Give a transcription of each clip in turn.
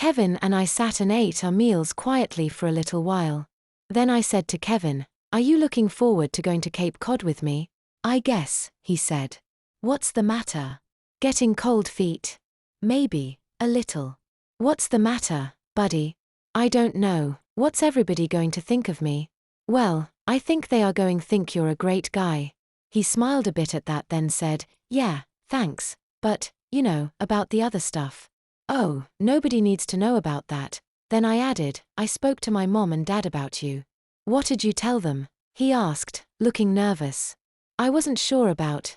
Kevin and I sat and ate our meals quietly for a little while. Then I said to Kevin, "Are you looking forward to going to Cape Cod with me?" "I guess," he said. "What's the matter?" "Getting cold feet." "Maybe, a little." "What's the matter, buddy?" "I don't know. What's everybody going to think of me?" "Well, I think they are going to think you're a great guy." He smiled a bit at that, then said, "Yeah, thanks. But, about the other stuff." "Oh, nobody needs to know about that." Then I added, "I spoke to my mom and dad about you." "What did you tell them?" he asked, looking nervous. "I wasn't sure about,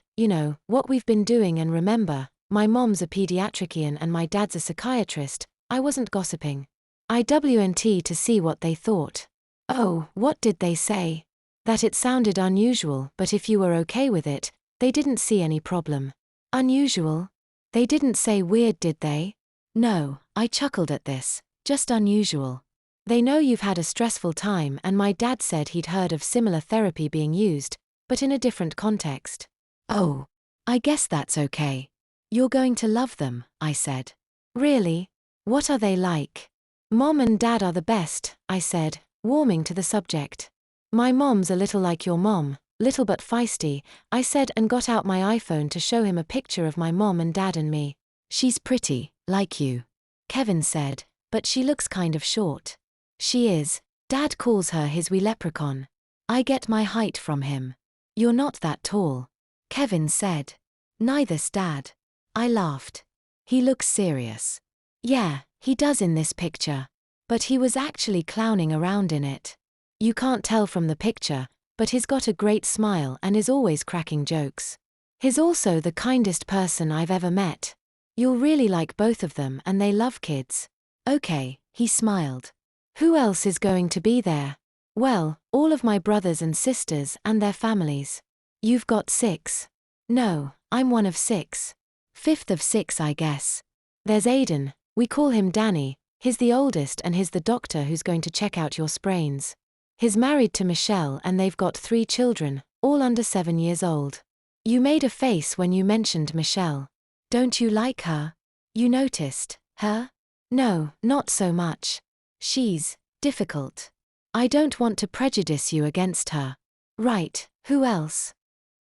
what we've been doing, and remember, my mom's a pediatrician and my dad's a psychiatrist. I wasn't gossiping. I went to see what they thought." "Oh, what did they say?" "That it sounded unusual, but if you were okay with it, they didn't see any problem." "Unusual? They didn't say weird, did they?" "No," I chuckled at this. "Just unusual. They know you've had a stressful time, and my dad said he'd heard of similar therapy being used, but in a different context." "Oh, I guess that's okay. You're going to love them," I said. "Really? What are they like?" "Mom and dad are the best," I said, warming to the subject. "My mom's a little like your mom, little but feisty," I said, and got out my iPhone to show him a picture of my mom and dad and me. "She's pretty, like you," Kevin said, "but she looks kind of short." "She is. Dad calls her his wee leprechaun. I get my height from him." "You're not that tall," Kevin said. "Neither's Dad." I laughed. "He looks serious." "Yeah, he does in this picture. But he was actually clowning around in it. You can't tell from the picture, but he's got a great smile and is always cracking jokes. He's also the kindest person I've ever met. You'll really like both of them, and they love kids." "Okay," he smiled. "Who else is going to be there?" "Well, all of my brothers and sisters and their families." "You've got 6. "No, I'm one of 6. 5th of 6, I guess. There's Aiden, we call him Danny, he's the oldest and he's the doctor who's going to check out your sprains. He's married to Michelle and they've got 3 children, all under 7 years old." You made a face when you mentioned Michelle. "Don't you like her?" "You noticed her?" "No, not so much. She's difficult. I don't want to prejudice you against her." "Right, who else?"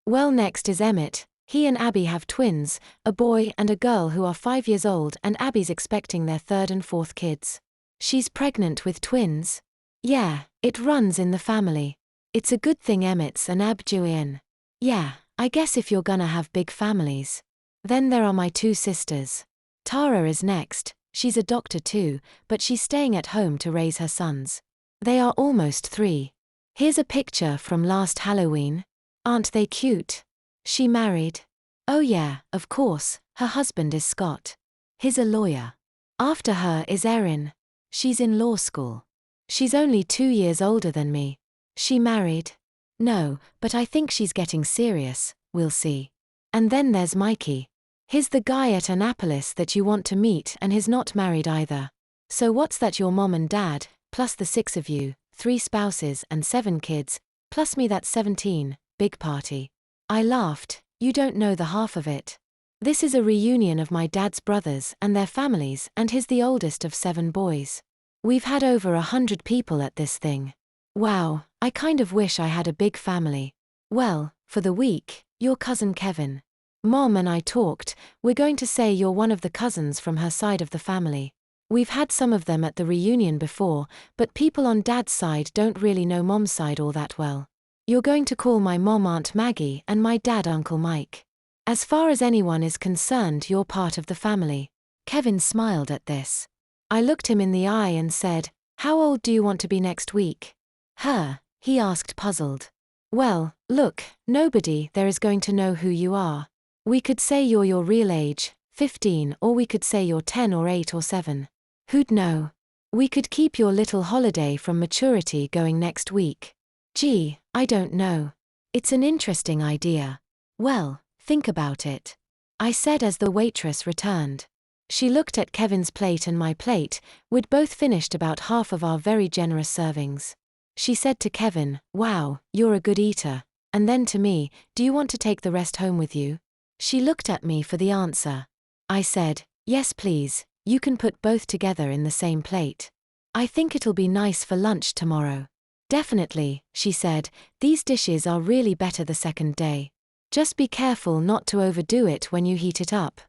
"Well, next is Emmett. He and Abby have twins, a boy and a girl who are 5 years old, and Abby's expecting their 3rd and 4th kids." "She's pregnant with twins?" "Yeah, it runs in the family. It's a good thing Emmett's an Abjuian." "Yeah, I guess if you're gonna have big families." "Then there are my 2 sisters. Tara is next. She's a doctor too, but she's staying at home to raise her sons. They are almost 3. Here's a picture from last Halloween. Aren't they cute?" "She married?" "Oh yeah, of course, her husband is Scott. He's a lawyer." "After her is Erin. She's in law school. She's only 2 years older than me." "She married?" "No, but I think she's getting serious, we'll see." "And then there's Mikey. He's the guy at Annapolis that you want to meet, and he's not married either. So what's that, your mom and dad, plus the 6 of you, 3 spouses and 7 kids, plus me, that's 17, big party." I laughed. "You don't know the half of it. This is a reunion of my dad's brothers and their families, and he's the oldest of 7 boys. We've had over 100 people at this thing. Wow, I kind of wish I had a big family." "Well, for the week, your cousin Kevin. Mom and I talked, we're going to say you're one of the cousins from her side of the family. We've had some of them at the reunion before, but people on Dad's side don't really know Mom's side all that well. You're going to call my mom Aunt Maggie and my dad Uncle Mike. As far as anyone is concerned, you're part of the family." Kevin smiled at this. I looked him in the eye and said, "How old do you want to be next week?" "Her?" he asked, puzzled. "Well, look, nobody there is going to know who you are. We could say you're your real age, 15, or we could say you're 10 or 8 or 7. Who'd know? We could keep your little holiday from maturity going next week." "Gee, I don't know. It's an interesting idea." "Well, think about it," I said as the waitress returned. She looked at Kevin's plate and my plate. We'd both finished about half of our very generous servings. She said to Kevin, "Wow, you're a good eater," and then to me, "Do you want to take the rest home with you?" She looked at me for the answer. I said, "Yes please, You can put both together in the same plate. I think it'll be nice for lunch tomorrow. Definitely, she said, these dishes are really better the second day. Just be careful not to overdo it when you heat it up.